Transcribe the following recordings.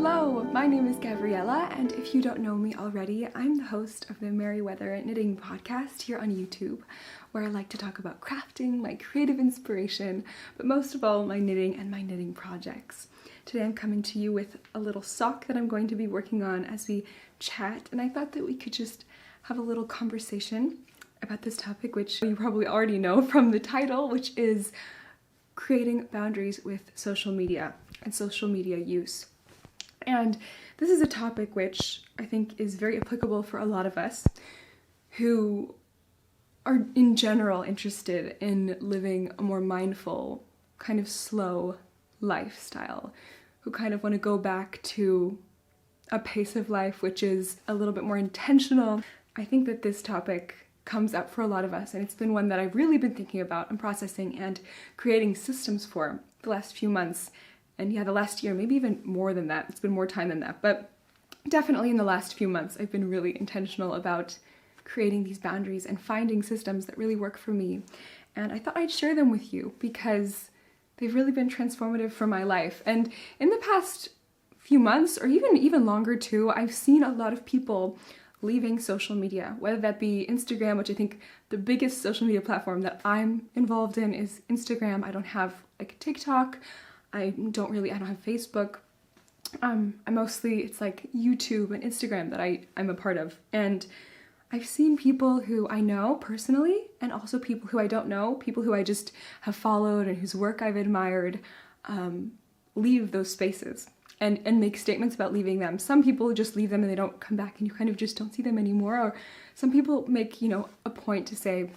Hello, my name is Gabriella, and if you don't know me already, I'm the host of the Merryweather Knitting Podcast here on YouTube, where I like to talk about crafting, my creative inspiration, but most of all, my knitting and my knitting projects. Today I'm coming to you with a little sock that I'm going to be working on as we chat, and I thought that we could just have a little conversation about this topic, which you probably already know from the title, which is creating boundaries with social media and social media use. And this is a topic which I think is very applicable for a lot of us who are in general interested in living a more mindful, kind of slow lifestyle, who kind of want to go back to a pace of life which is a little bit more intentional. I think that this topic comes up for a lot of us, and it's been one that I've really been thinking about and processing and creating systems for the last few months. And yeah, the last year, maybe even more than that. It's been more time than that. But definitely in the last few months, I've been really intentional about creating these boundaries and finding systems that really work for me. And I thought I'd share them with you because they've really been transformative for my life. And in the past few months, or even longer too, I've seen a lot of people leaving social media, whether that be Instagram, which I think the biggest social media platform that I'm involved in is Instagram. I don't have like TikTok. I don't have Facebook. It's like YouTube and Instagram that I'm a part of. And I've seen people who I know personally, and also people who I don't know, people who I just have followed and whose work I've admired, leave those spaces and make statements about leaving them. Some people just leave them and they don't come back and you kind of just don't see them anymore. Or some people make, a point to say,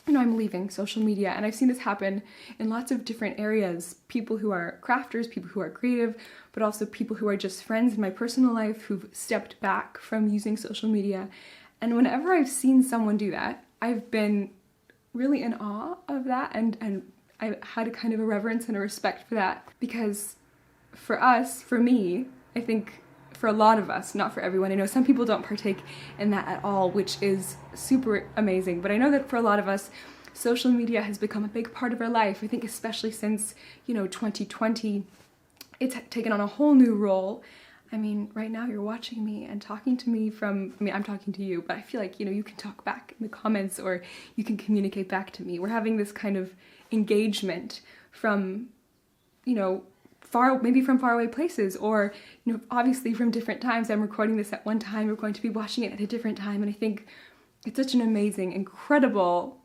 I'm leaving social media. And I've seen this happen in lots of different areas. People who are crafters, people who are creative, but also people who are just friends in my personal life who've stepped back from using social media. And whenever I've seen someone do that, I've been really in awe of that, and I had a kind of a reverence and a respect for that, because for me, I think for a lot of us, not for everyone. I know some people don't partake in that at all, which is super amazing. But I know that for a lot of us, social media has become a big part of our life. I think especially since, 2020, it's taken on a whole new role. I mean, right now you're watching me and talking to me I'm talking to you, but I feel like, you can talk back in the comments or you can communicate back to me. We're having this kind of engagement from, maybe from faraway places, or obviously from different times. I'm recording this at one time, we're going to be watching it at a different time, and I think it's such an amazing, incredible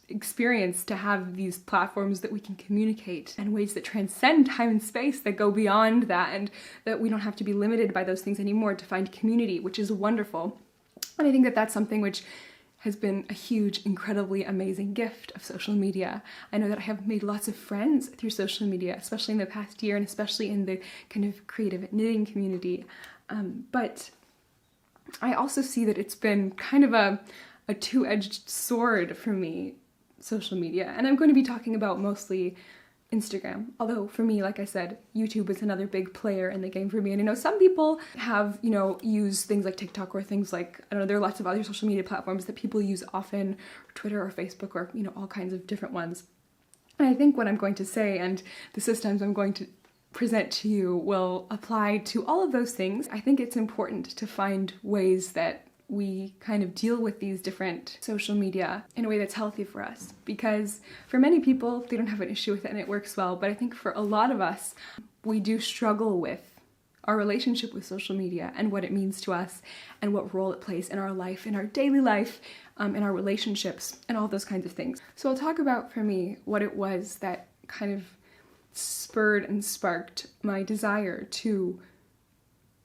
experience to have these platforms that we can communicate in ways that transcend time and space, that go beyond that, and that we don't have to be limited by those things anymore to find community, which is wonderful. And I think that that's something which has been a huge, incredibly amazing gift of social media. I know that I have made lots of friends through social media, especially in the past year, and especially in the kind of creative knitting community. But I also see that it's been kind of a two-edged sword for me, social media. And I'm going to be talking about mostly Instagram. Although for me, like I said, YouTube is another big player in the game for me. And I know some people have, used things like TikTok or things like, there are lots of other social media platforms that people use often, or Twitter or Facebook, or, all kinds of different ones. And I think what I'm going to say and the systems I'm going to present to you will apply to all of those things. I think it's important to find ways that we kind of deal with these different social media in a way that's healthy for us. Because for many people, they don't have an issue with it and it works well. But I think for a lot of us, we do struggle with our relationship with social media and what it means to us and what role it plays in our life, in our daily life, in our relationships, and all those kinds of things. So I'll talk about, for me, what it was that kind of spurred and sparked my desire to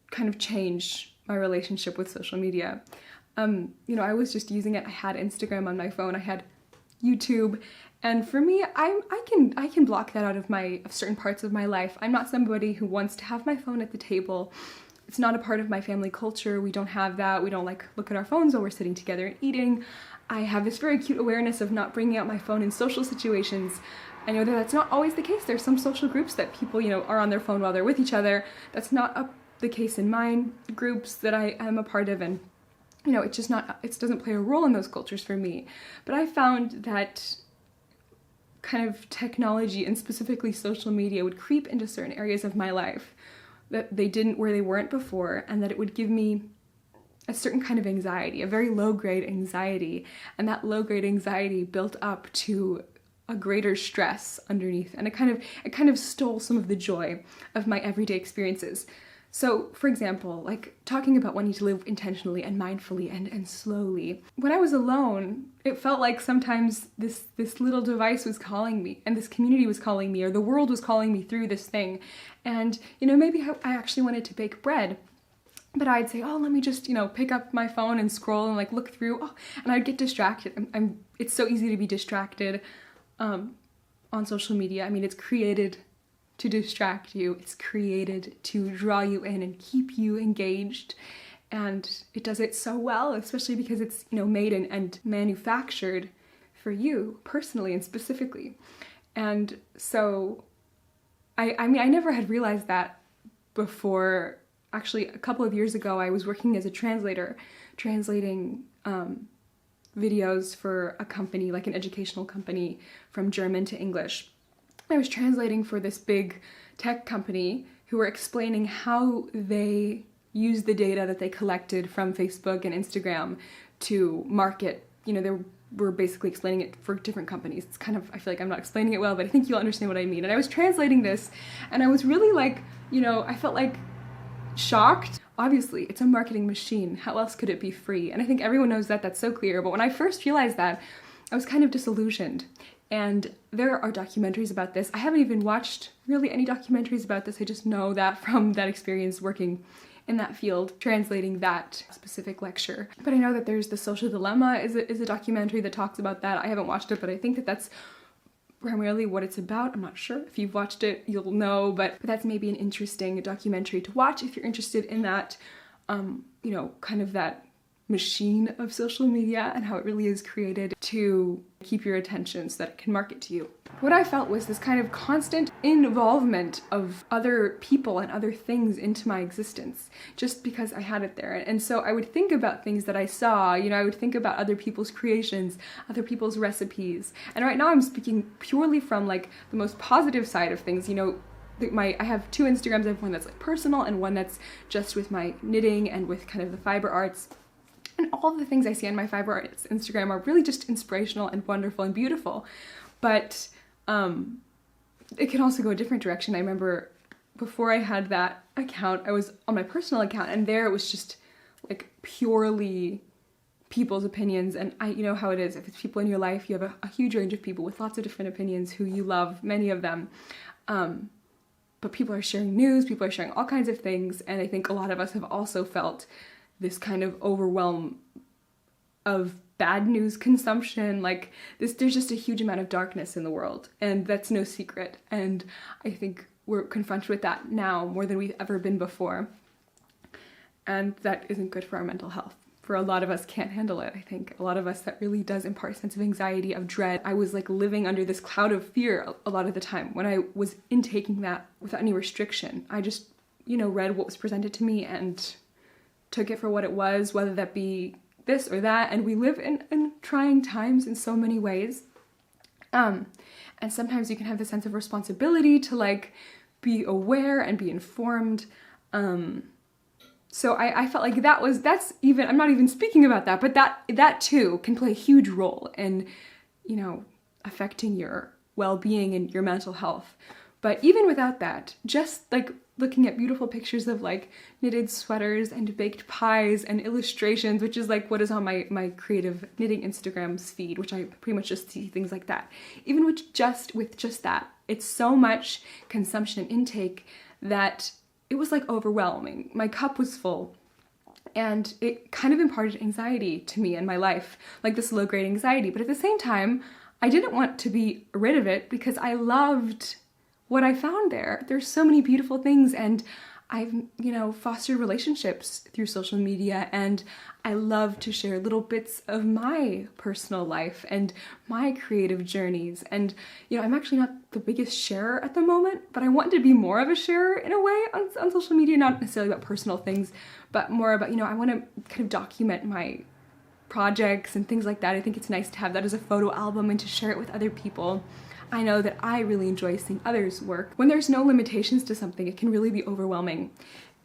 kind of change my relationship with social media. I was just using it. I had Instagram on my phone, I had YouTube, and for me, I can block that out of certain parts of my life. I'm not somebody who wants to have my phone at the table. It's not a part of my family culture. We don't have that. We don't look at our phones while we're sitting together and eating. I have this very acute awareness of not bringing out my phone in social situations. I know that that's not always the case. There's some social groups that people, are on their phone while they're with each other. That's not the case in mine groups that I am a part of, and it doesn't play a role in those cultures for me. But I found that kind of technology and specifically social media would creep into certain areas of my life that they didn't where they weren't before, and that it would give me a certain kind of anxiety, a very low-grade anxiety, and that low-grade anxiety built up to a greater stress underneath, and it kind of stole some of the joy of my everyday experiences. So, for example, like talking about wanting to live intentionally and mindfully and slowly. When I was alone, it felt like sometimes this little device was calling me, and this community was calling me, or the world was calling me through this thing. And, maybe I actually wanted to bake bread, but I'd say, oh, let me just, pick up my phone and scroll and like look through, and I'd get distracted. It's so easy to be distracted on social media. I mean, it's created to distract you. It's created to draw you in and keep you engaged. And it does it so well, especially because it's, made and manufactured for you personally and specifically. And so, I never had realized that before. Actually, a couple of years ago, I was working as a translator, translating videos for a company, like an educational company, from German to English. I was translating for this big tech company who were explaining how they use the data that they collected from Facebook and Instagram to market. They were basically explaining it for different companies. It's kind of, I feel like I'm not explaining it well, but I think you'll understand what I mean. And I was translating this, and I was really like, I felt like shocked. Obviously, it's a marketing machine. How else could it be free? And I think everyone knows that. That's so clear. But when I first realized that, I was kind of disillusioned. And there are documentaries about this. I haven't even watched really any documentaries about this. I just know that from that experience working in that field, translating that specific lecture. But I know that there's The Social Dilemma is a documentary that talks about that. I haven't watched it, but I think that that's primarily what it's about. I'm not sure. If you've watched it, you'll know, but that's maybe an interesting documentary to watch if you're interested in that, kind of that machine of social media and how it really is created to keep your attention so that it can market to you. What I felt was this kind of constant involvement of other people and other things into my existence just because I had it there. And so I would think about things that I saw, I would think about other people's creations, other people's recipes. And right now I'm speaking purely from like the most positive side of things, I have two Instagrams. I have one that's like personal and one that's just with my knitting and with kind of the fiber arts. And all the things I see on my fiber arts Instagram are really just inspirational and wonderful and beautiful. But it can also go a different direction. I remember before I had that account, I was on my personal account, and there it was just like purely people's opinions. And you know how it is. If it's people in your life, you have a huge range of people with lots of different opinions who you love, many of them. But people are sharing news, people are sharing all kinds of things. And I think a lot of us have also felt this kind of overwhelm of bad news consumption, like this. There's just a huge amount of darkness in the world, and that's no secret. And I think we're confronted with that now more than we've ever been before. And that isn't good for our mental health. For a lot of us can't handle it. I think a lot of us that really does impart a sense of anxiety, of dread. I was like living under this cloud of fear a lot of the time when I was intaking that without any restriction. I just, read what was presented to me and took it for what it was, whether that be this or that. And we live in trying times in so many ways. And sometimes you can have the sense of responsibility to like be aware and be informed. So I felt like I'm not even speaking about that, but that too can play a huge role in, affecting your well-being and your mental health. But even without that, just like looking at beautiful pictures of like knitted sweaters and baked pies and illustrations, which is like what is on my creative knitting Instagram's feed, which I pretty much just see things like that. Even with just that, it's so much consumption and intake that it was like overwhelming. My cup was full, and it kind of imparted anxiety to me in my life, like this low-grade anxiety. But at the same time, I didn't want to be rid of it because I loved what I found there. There's so many beautiful things, and I've, fostered relationships through social media, and I love to share little bits of my personal life and my creative journeys. And, I'm actually not the biggest sharer at the moment, but I want to be more of a sharer in a way on social media, not necessarily about personal things, but more about, I want to kind of document my projects and things like that. I think it's nice to have that as a photo album and to share it with other people. I know that I really enjoy seeing others work. When there's no limitations to something, it can really be overwhelming.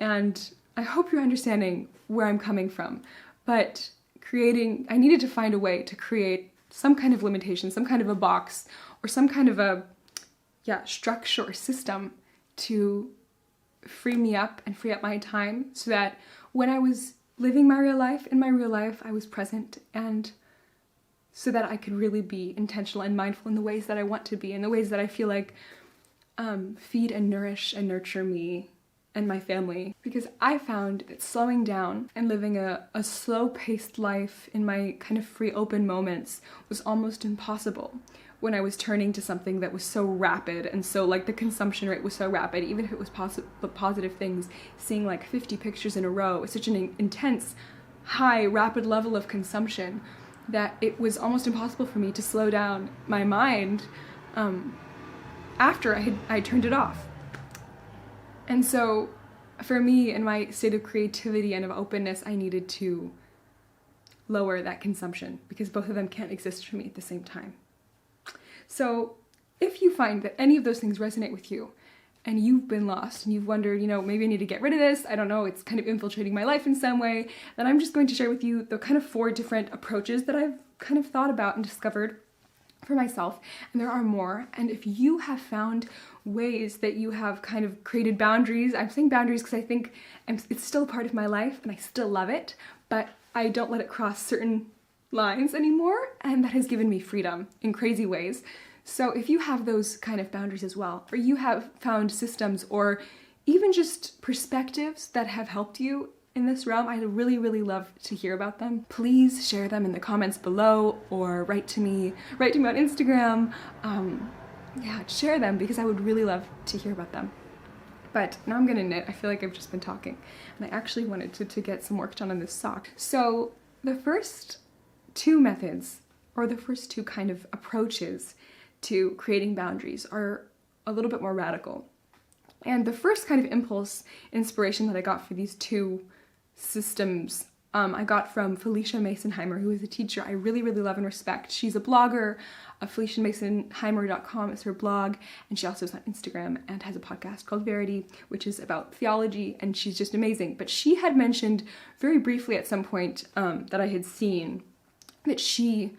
And I hope you're understanding where I'm coming from. But I needed to find a way to create some kind of limitation, some kind of a box, or some kind of a structure or system to free me up and free up my time so that when I was living my real life, in my real life, I was present, and so that I could really be intentional and mindful in the ways that I want to be, in the ways that I feel like feed and nourish and nurture me and my family. Because I found that slowing down and living a slow-paced life in my kind of free, open moments was almost impossible when I was turning to something that was so rapid, and so like the consumption rate was so rapid, even if it was positive things, seeing like 50 pictures in a row, such an intense, high, rapid level of consumption that it was almost impossible for me to slow down my mind after I turned it off. And so for me, in my state of creativity and of openness, I needed to lower that consumption because both of them can't exist for me at the same time. So if you find that any of those things resonate with you and you've been lost and you've wondered, maybe I need to get rid of this, I don't know, it's kind of infiltrating my life in some way, then I'm just going to share with you the kind of 4 different approaches that I've kind of thought about and discovered for myself. And there are more. And if you have found ways that you have kind of created boundaries, I'm saying boundaries because I think it's still a part of my life and I still love it, but I don't let it cross certain lines anymore, and that has given me freedom in crazy ways. So if you have those kind of boundaries as well, or you have found systems or even just perspectives that have helped you in this realm, I'd really, really love to hear about them. Please share them in the comments below or write to me on Instagram. Share them because I would really love to hear about them. But now I'm gonna knit. I feel like I've just been talking, and I actually wanted to get some work done on this sock. So the first 2 methods, or the first 2 kind of approaches to creating boundaries, are a little bit more radical. And the first kind of impulse, inspiration that I got for these 2 systems, I got from Felicia Masonheimer, who is a teacher I really, really love and respect. She's a blogger. FeliciaMasonheimer.com is her blog, and she also is on Instagram and has a podcast called Verity, which is about theology, and she's just amazing. But she had mentioned very briefly at some point that I had seen that she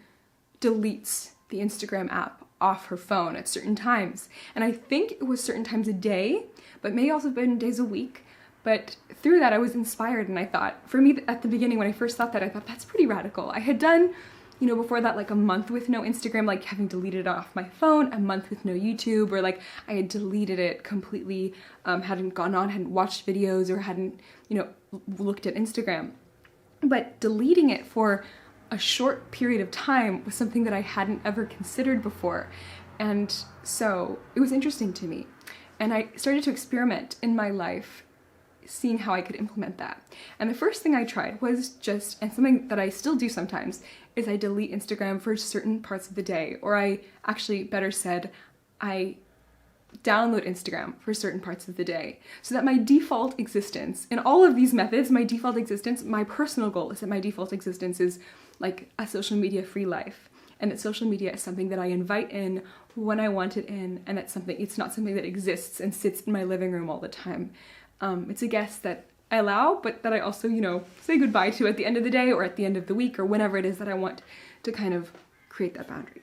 deletes the Instagram app off her phone at certain times. And I think it was certain times a day, but may also have been days a week. But through that, I was inspired, and I thought, for me, at the beginning, when I first thought that, I thought, that's pretty radical. I had done, before that, like a month with no Instagram, like having deleted it off my phone, a month with no YouTube, or like I had deleted it completely, hadn't gone on, hadn't watched videos, or hadn't, looked at Instagram. But deleting it for a short period of time was something that I hadn't ever considered before. And so it was interesting to me. And I started to experiment in my life, seeing how I could implement that. And the first thing I tried was and something that I still do sometimes, is I delete Instagram for certain parts of the day. Or I actually, better said, I download Instagram for certain parts of the day, so that my default existence, in all of these methods, my personal goal is that my default existence is like a social media free life, and that social media is something that I invite in when I want it in, and it's not something that exists and sits in my living room all the time. It's a guest that I allow, but that I also, say goodbye to at the end of the day or at the end of the week or whenever it is that I want to kind of create that boundary.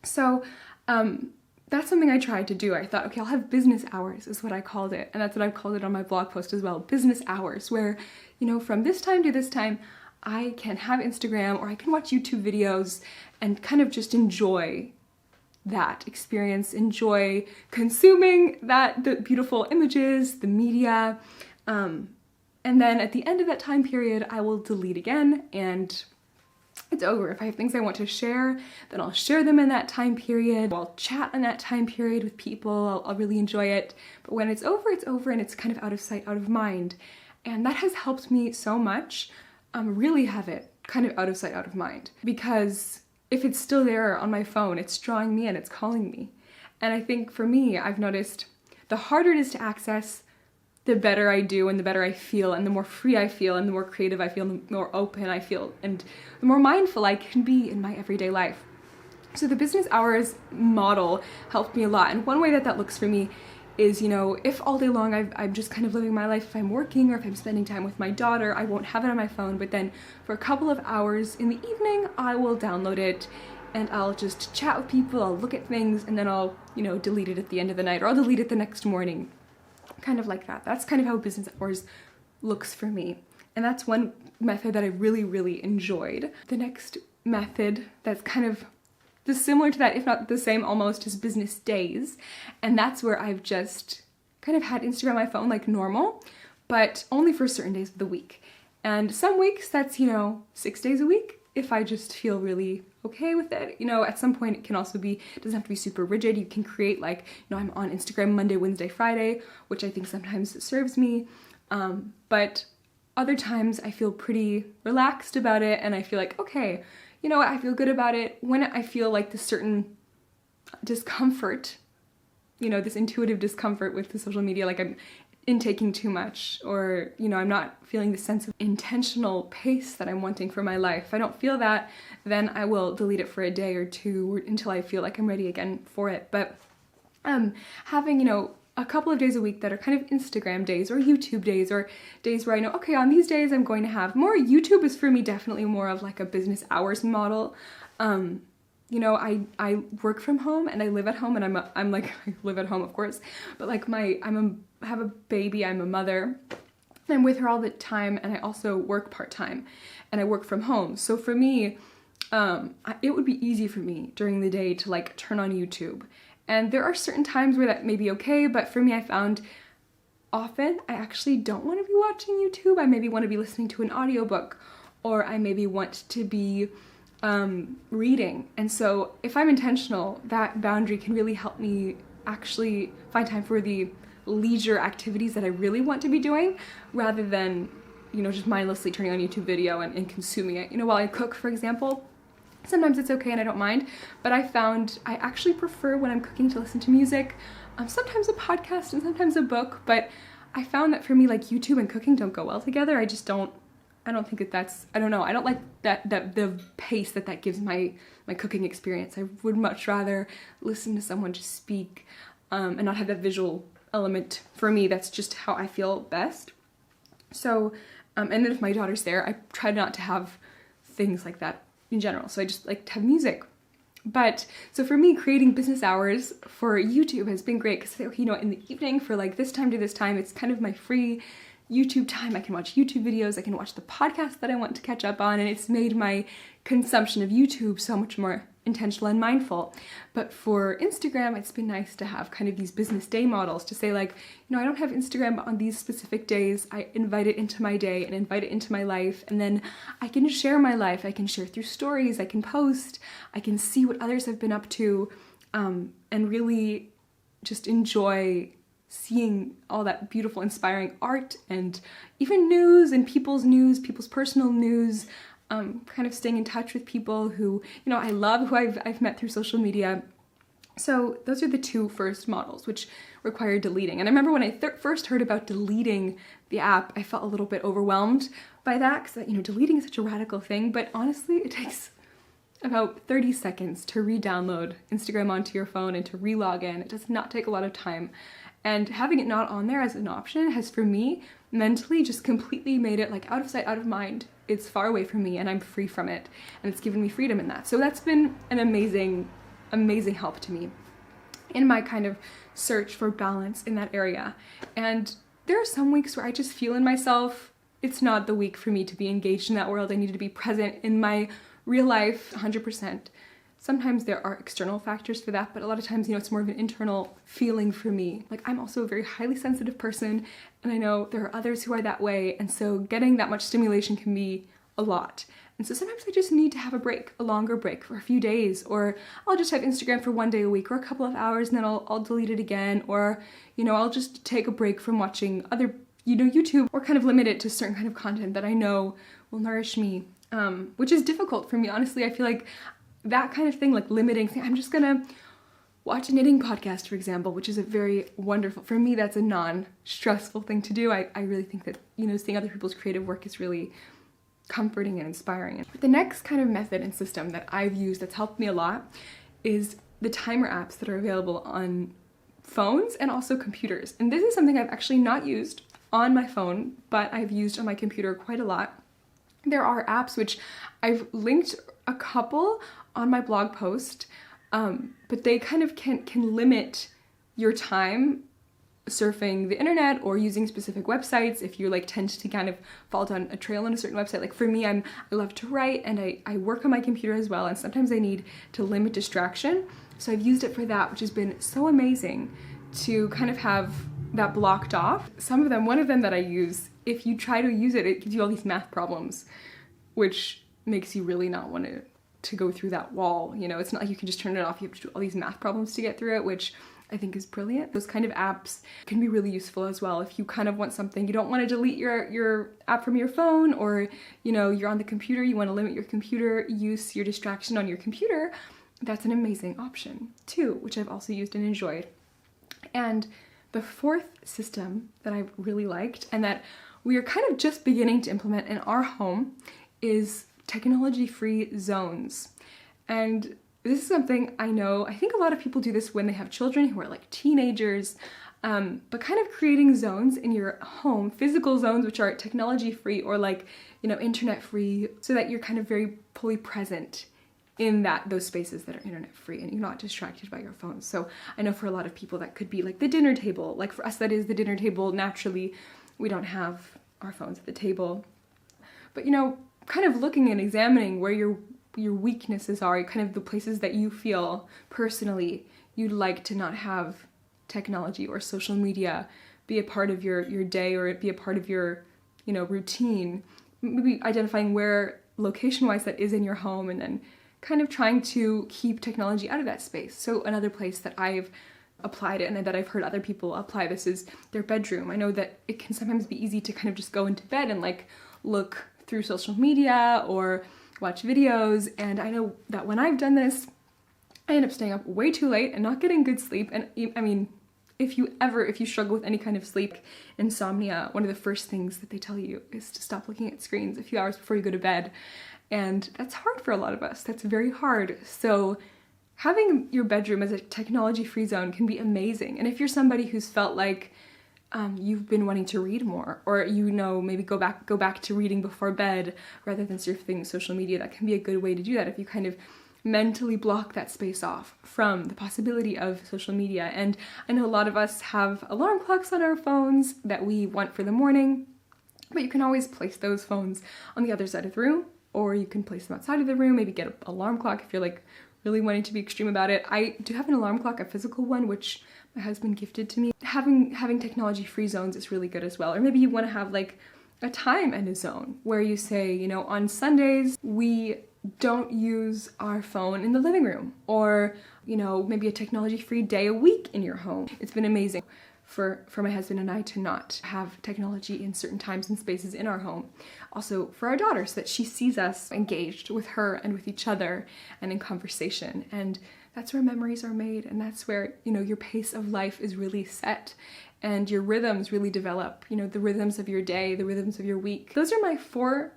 So that's something I tried to do. I thought, okay, I'll have business hours is what I called it. And that's what I've called it on my blog post as well. Business hours, where, from this time to this time, I can have Instagram or I can watch YouTube videos and kind of just enjoy that experience, enjoy consuming the beautiful images, the media. And then at the end of that time period, I will delete again and it's over. If I have things I want to share, then I'll share them in that time period. I'll chat in that time period with people. I'll really enjoy it. But when it's over and it's kind of out of sight, out of mind. And that has helped me so much, really have it kind of out of sight, out of mind. Because if it's still there on my phone, it's drawing me in, it's calling me. And I think for me, I've noticed the harder it is to access, the better I do and the better I feel and the more free I feel and the more creative I feel and the more open I feel and the more mindful I can be in my everyday life. So the business hours model helped me a lot. And one way that looks for me is, you know, if all day long I'm just kind of living my life, if I'm working or if I'm spending time with my daughter, I won't have it on my phone, but then for a couple of hours in the evening, I will download it and I'll just chat with people, I'll look at things, and then I'll, you know, delete it at the end of the night, or I'll delete it the next morning. Kind of like that. That's kind of how business hours looks for me. And that's one method that I really, really enjoyed. The next method that's kind of similar to that, if not the same almost, is business days. And that's where I've just kind of had Instagram on my phone like normal, but only for certain days of the week. And some weeks that's, you know, 6 days a week if I just feel really okay with it. You know, at some point it can also be, it doesn't have to be super rigid. You can create like, you know, I'm on Instagram Monday, Wednesday, Friday, which I think sometimes serves me. But other times I feel pretty relaxed about it and I feel like, okay, you know what, I feel good about it when I feel like this certain discomfort, you know, this intuitive discomfort with the social media, like I'm intaking too much, or, you know, I'm not feeling the sense of intentional pace that I'm wanting for my life. If I don't feel that, then I will delete it for a day or two until I feel like I'm ready again for it. But having, you know, a couple of days a week that are kind of Instagram days or YouTube days, or days where I know, okay, on these days I'm going to have more. YouTube is for me definitely more of like a business hours model. You know, I work from home and I live at home, and I'm like, I live at home, of course, but like I have a baby, I'm a mother, I'm with her all the time, and I also work part-time and I work from home. So for me, it would be easy for me during the day to like turn on YouTube. And there are certain times where that may be okay, but for me, I found often I actually don't want to be watching YouTube. I maybe want to be listening to an audiobook, or I maybe want to be reading. And so if I'm intentional, that boundary can really help me actually find time for the leisure activities that I really want to be doing, rather than, you know, just mindlessly turning on YouTube video and consuming it. You know, while I cook, for example, sometimes it's okay and I don't mind, but I found I actually prefer when I'm cooking to listen to music, sometimes a podcast and sometimes a book, but I found that for me, like, YouTube and cooking don't go well together. I don't think that's, I don't know, I don't like that the pace that gives my cooking experience. I would much rather listen to someone just speak and not have that visual element. For me, that's just how I feel best. So, and then if my daughter's there, I try not to have things like that in general. So I just like to have music. But so for me, creating business hours for YouTube has been great because, you know, in the evening for like this time to this time, it's kind of my free YouTube time. I can watch YouTube videos, I can watch the podcast that I want to catch up on, and it's made my consumption of YouTube so much more intentional and mindful. But for Instagram, it's been nice to have kind of these business day models to say, like, you know, I don't have Instagram on these specific days. I invite it into my day and invite it into my life, and then I can share my life. I can share through stories, I can post, I can see what others have been up to, and really just enjoy seeing all that beautiful, inspiring art and even news and people's personal news, kind of staying in touch with people who, you know, I love, who I've met through social media. So those are the two first models, which require deleting. And I remember when I first heard about deleting the app, I felt a little bit overwhelmed by that, because, you know, deleting is such a radical thing, but honestly, it takes about 30 seconds to re-download Instagram onto your phone and to re-log in. It does not take a lot of time. And having it not on there as an option has, for me, mentally just completely made it like out of sight, out of mind. It's far away from me and I'm free from it. And it's given me freedom in that. So that's been an amazing, amazing help to me in my kind of search for balance in that area. And there are some weeks where I just feel in myself, it's not the week for me to be engaged in that world. I need to be present in my real life 100%. Sometimes there are external factors for that, but a lot of times, you know, it's more of an internal feeling for me. Like, I'm also a very highly sensitive person, and I know there are others who are that way, and so getting that much stimulation can be a lot. And so sometimes I just need to have a break, a longer break for a few days, or I'll just have Instagram for one day a week or a couple of hours, and then I'll delete it again, or, you know, I'll just take a break from watching other, you know, YouTube, or kind of limit it to certain kind of content that I know will nourish me, which is difficult for me. Honestly, I feel like that kind of thing, like limiting, I'm just gonna watch a knitting podcast, for example, which is a very wonderful, for me, that's a non-stressful thing to do. I really think that, you know, seeing other people's creative work is really comforting and inspiring. But the next kind of method and system that I've used that's helped me a lot is the timer apps that are available on phones and also computers. And this is something I've actually not used on my phone, but I've used on my computer quite a lot. There are apps which I've linked a couple on my blog post, but they kind of can limit your time surfing the internet or using specific websites if you like tend to kind of fall down a trail on a certain website. Like for me, I love to write and I work on my computer as well, and sometimes I need to limit distraction. So I've used it for that, which has been so amazing to kind of have that blocked off. One of them that I use, if you try to use it, it gives you all these math problems, which makes you really not want to go through that wall. You know, it's not like you can just turn it off. You have to do all these math problems to get through it, which I think is brilliant. Those kind of apps can be really useful as well. If you kind of want something, you don't want to delete your app from your phone, or, you know, you're on the computer, you want to limit your computer use, your distraction on your computer, that's an amazing option too, which I've also used and enjoyed. And the fourth system that I've really liked and that we are kind of just beginning to implement in our home is technology-free zones. And this is something I think a lot of people do this when they have children who are like teenagers, but kind of creating zones in your home, physical zones which are technology-free or like, you know, internet-free, so that you're kind of very fully present in those spaces that are internet-free and you're not distracted by your phone. So I know for a lot of people that could be like the dinner table. Like for us, that is the dinner table. Naturally, we don't have our phones at the table. But, you know, kind of looking and examining where your weaknesses are, kind of the places that you feel personally you'd like to not have technology or social media be a part of your day, or it be a part of your, you know, routine. Maybe identifying where location-wise that is in your home, and then kind of trying to keep technology out of that space. So another place that I've applied it and that I've heard other people apply this is their bedroom. I know that it can sometimes be easy to kind of just go into bed and like look through social media or watch videos, and I know that when I've done this, I end up staying up way too late and not getting good sleep. And I mean, if you struggle with any kind of sleep insomnia, one of the first things that they tell you is to stop looking at screens a few hours before you go to bed. And that's hard for a lot of us. That's very hard. So having your bedroom as a technology-free zone can be amazing. And if you're somebody who's felt like you've been wanting to read more, or, you know, maybe go back to reading before bed rather than surfing social media, that can be a good way to do that if you kind of mentally block that space off from the possibility of social media. And I know a lot of us have alarm clocks on our phones that we want for the morning, but you can always place those phones on the other side of the room, or you can place them outside of the room, maybe get an alarm clock if you're like really wanting to be extreme about it. I do have an alarm clock, a physical one, which my husband gifted to me. Having technology-free zones is really good as well. Or maybe you want to have like a time and a zone where you say, you know, on Sundays we don't use our phone in the living room, or, you know, maybe a technology-free day a week in your home. It's been amazing for my husband and I to not have technology in certain times and spaces in our home. Also for our daughter, so that she sees us engaged with her and with each other and in conversation. And that's where memories are made, and that's where, you know, your pace of life is really set and your rhythms really develop, you know, the rhythms of your day, the rhythms of your week. Those are my 4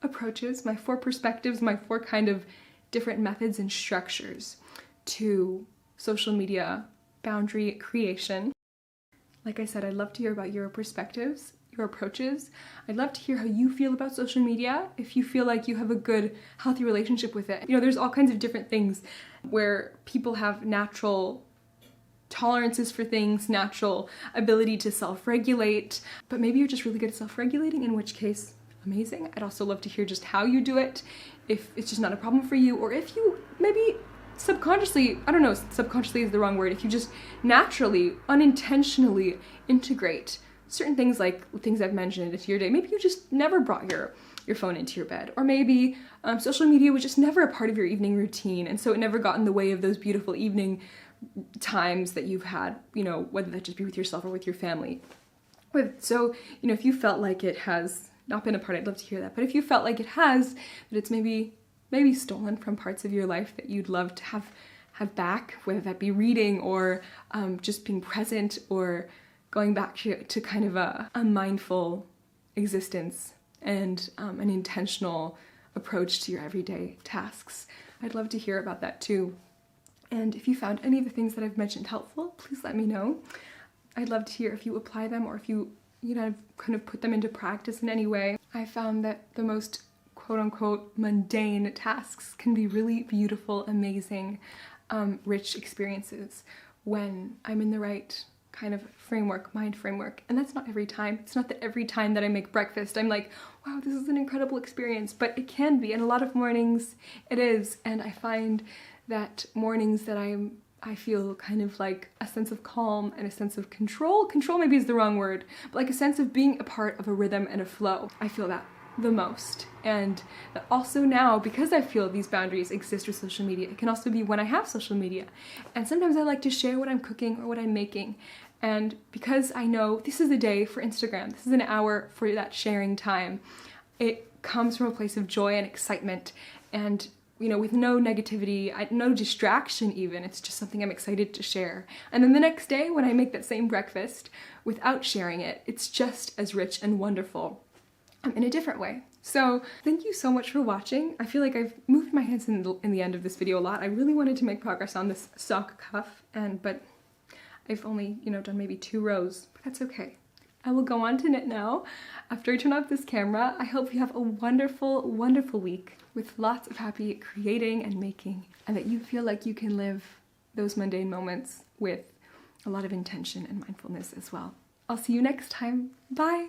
approaches, my 4 perspectives, my 4 kind of different methods and structures to social media boundary creation. Like I said, I'd love to hear about your perspectives, your approaches. I'd love to hear how you feel about social media, if you feel like you have a good, healthy relationship with it. You know, there's all kinds of different things where people have natural tolerances for things, natural ability to self-regulate, but maybe you're just really good at self-regulating, in which case, amazing. I'd also love to hear just how you do it, if it's just not a problem for you, or if you maybe subconsciously, I don't know, subconsciously is the wrong word, if you just naturally, unintentionally integrate certain things, like things I've mentioned, into your day. Maybe you just never brought your phone into your bed, or maybe social media was just never a part of your evening routine, and so it never got in the way of those beautiful evening times that you've had, you know, whether that just be with yourself or with your family. So, you know, if you felt like it has not been a part, I'd love to hear that. But if you felt like it has, that it's maybe stolen from parts of your life that you'd love to have back, whether that be reading or just being present, or going back to kind of a mindful existence and an intentional approach to your everyday tasks. I'd love to hear about that too. And if you found any of the things that I've mentioned helpful, please let me know. I'd love to hear if you apply them or if you know, kind of put them into practice in any way. I found that the most quote-unquote mundane tasks can be really beautiful, amazing, rich experiences when I'm in the right kind of framework, mind framework. And that's not every time. It's not that every time that I make breakfast I'm like, wow, this is an incredible experience, but it can be. And a lot of mornings it is. And I find that mornings that I feel kind of like a sense of calm and a sense of control. Control maybe is the wrong word, but like a sense of being a part of a rhythm and a flow. I feel that the most. And also now, because I feel these boundaries exist with social media, it can also be when I have social media. And sometimes I like to share what I'm cooking or what I'm making. And because I know this is a day for Instagram, this is an hour for that sharing time, it comes from a place of joy and excitement and, you know, with no negativity, no distraction even. It's just something I'm excited to share. And then the next day when I make that same breakfast without sharing it, it's just as rich and wonderful in a different way. So thank you so much for watching. I feel like I've moved my hands in the end of this video a lot. I really wanted to make progress on this sock cuff, but I've only, you know, done maybe 2 rows, but that's okay. I will go on to knit now. After I turn off this camera, I hope you have a wonderful, wonderful week with lots of happy creating and making, and that you feel like you can live those mundane moments with a lot of intention and mindfulness as well. I'll see you next time. Bye!